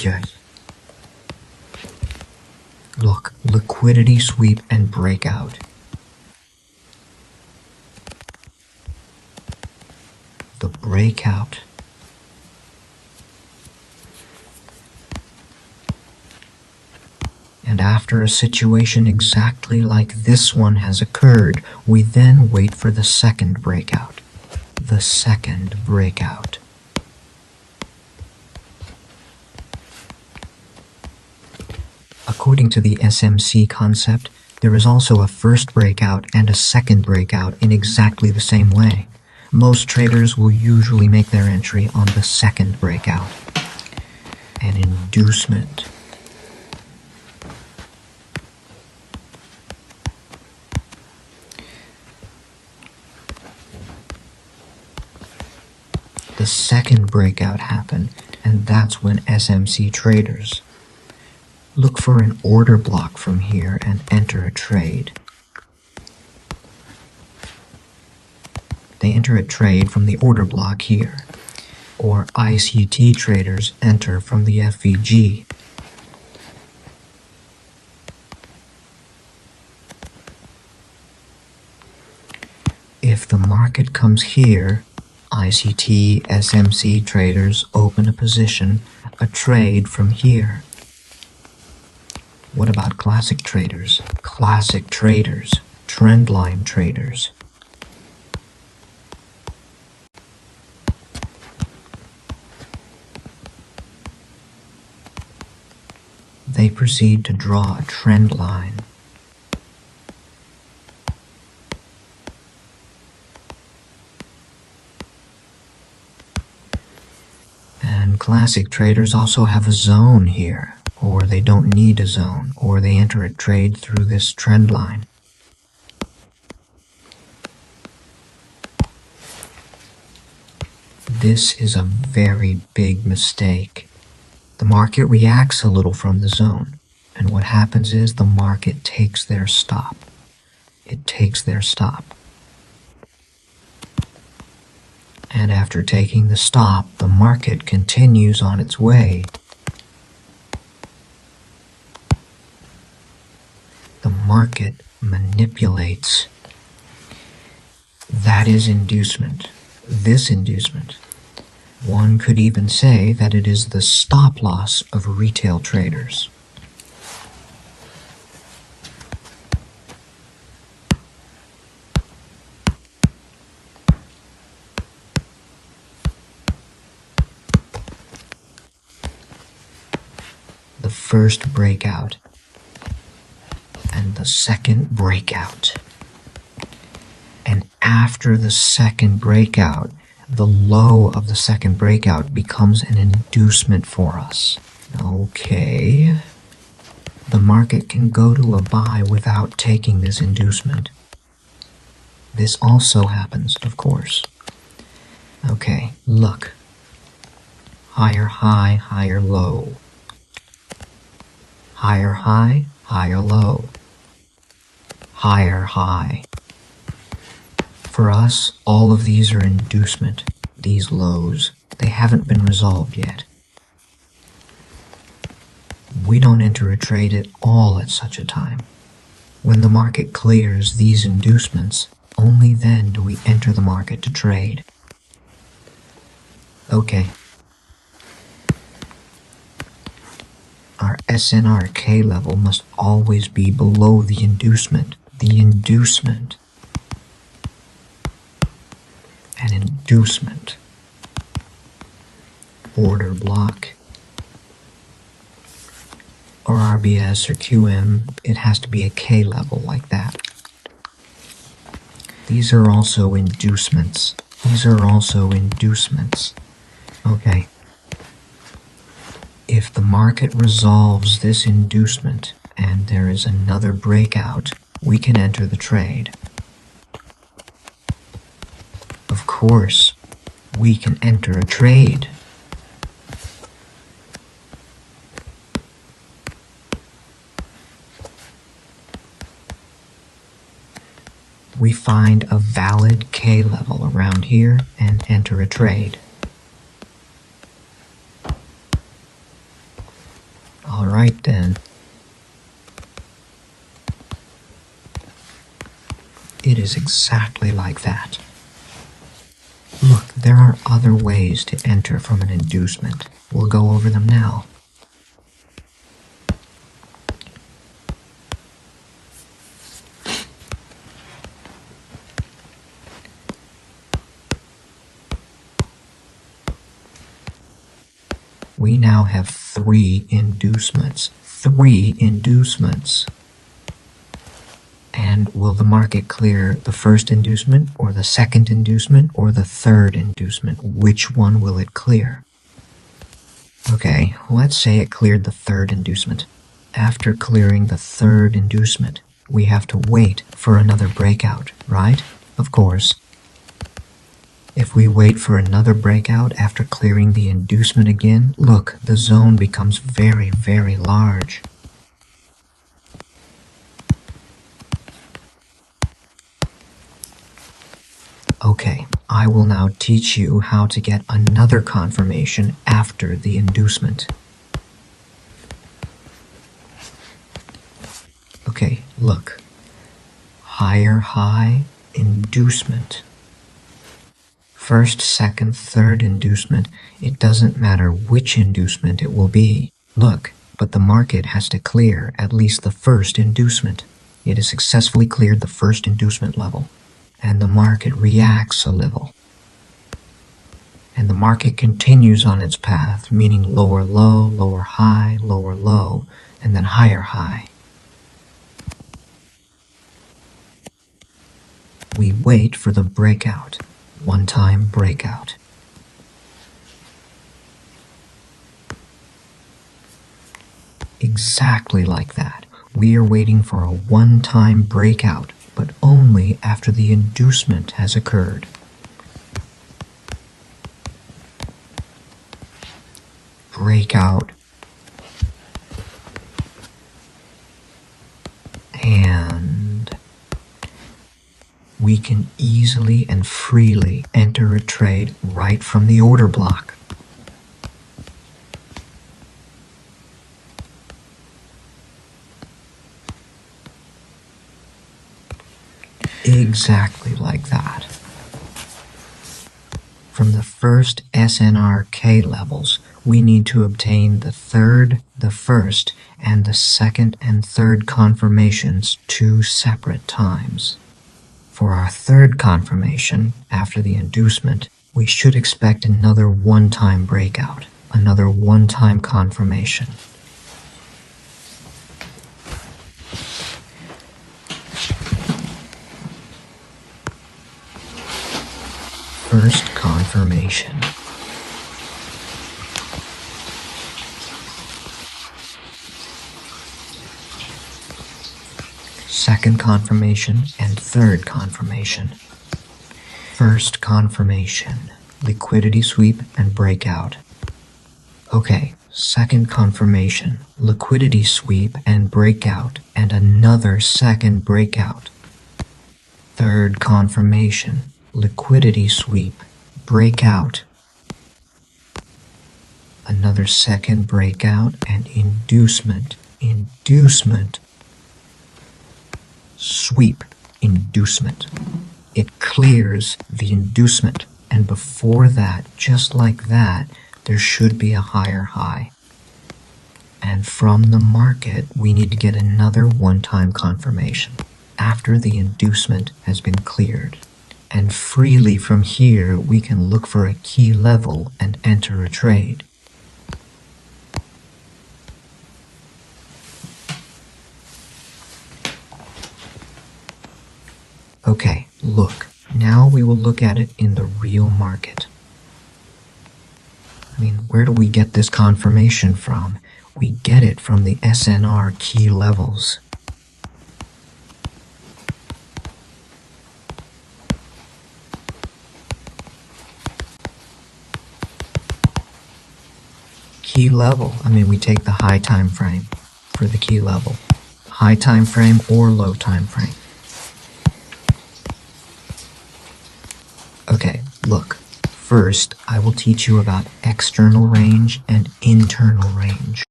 Okay. Look, liquidity sweep and breakout. The breakout. And after a situation exactly like this one has occurred, we then wait for the second breakout. The second breakout. According to the SMC concept, there is also a first breakout and a second breakout in exactly the same way. Most traders will usually make their entry on the second breakout. An inducement. The second breakout happened, and that's when SMC traders look for an order block from here and enter a trade. They enter a trade from the order block here, or ICT traders enter from the FVG. If the market comes here, ICT, SMC traders open a position, a trade from here. What about classic traders? Classic traders, trendline traders. They proceed to draw a trend line. And classic traders also have a zone here, or they don't need a zone, or they enter a trade through this trend line. This is a very big mistake. The market reacts a little from the zone, and what happens is the market takes their stop. It takes their stop. And after taking the stop, the market continues on its way. The market manipulates. That is inducement. This inducement. One could even say that it is the stop loss of retail traders. The first breakout and the second breakout. And after the second breakout, the low of the second breakout becomes an inducement for us. Okay. The market can go to a buy without taking this inducement. This also happens, of course. Okay, look. Higher high, higher low. Higher high, higher low. Higher high. For us, all of these are inducement, these lows. They haven't been resolved yet. We don't enter a trade at all at such a time. When the market clears these inducements, only then do we enter the market to trade. Okay. Our SNRK level must always be below the inducement. The inducement. An inducement. Order block. Or RBS or QM, it has to be a K level like that. These are also inducements. These are also inducements. Okay. If the market resolves this inducement and there is another breakout, we can enter the trade. Of course, we can enter a trade. We find a valid K level around here and enter a trade. Alright then. It is exactly like that. Look, there are other ways to enter from an inducement. We'll go over them now. We now have 3 inducements. 3 inducements. And will the market clear the first inducement, or the second inducement, or the third inducement? Which one will it clear? Okay, let's say it cleared the third inducement. After clearing the third inducement, we have to wait for another breakout, right? Of course. If we wait for another breakout after clearing the inducement again, look, the zone becomes very, very large. Okay, I will now teach you how to get another confirmation after the inducement. Okay, look. Higher high, inducement. First, second, third inducement, it doesn't matter which inducement it will be. Look, but the market has to clear at least the first inducement. It has successfully cleared the first inducement level, and the market reacts a little. And the market continues on its path, meaning lower low, lower high, lower low, and then higher high. We wait for the breakout. One-time breakout. Exactly like that. We are waiting for a one-time breakout, but only after the inducement has occurred. Breakout. And we can easily and freely enter a trade right from the order block. Exactly like that. From the first SNRK levels, we need to obtain the third, the first, and the second and third confirmations 2 separate times. For our third confirmation, after the inducement, we should expect another one-time breakout, another one-time confirmation. First confirmation. Second confirmation and third confirmation. First confirmation, liquidity sweep and breakout. Okay, second confirmation, liquidity sweep and breakout, and another second breakout. Third confirmation, liquidity sweep, breakout, another second breakout, and inducement, sweep, inducement. It clears the inducement, and before that, just like that, there should be a higher high. And from the market, we need to get another one-time confirmation after the inducement has been cleared. And freely from here, we can look for a key level and enter a trade. Okay, look. Now we will look at it in the real market. I mean, where do we get this confirmation from? We get it from the SNR key levels. Key level, I mean, we take the high time frame for the key level. High time frame or low time frame. Okay, look. First, I will teach you about external range and internal range.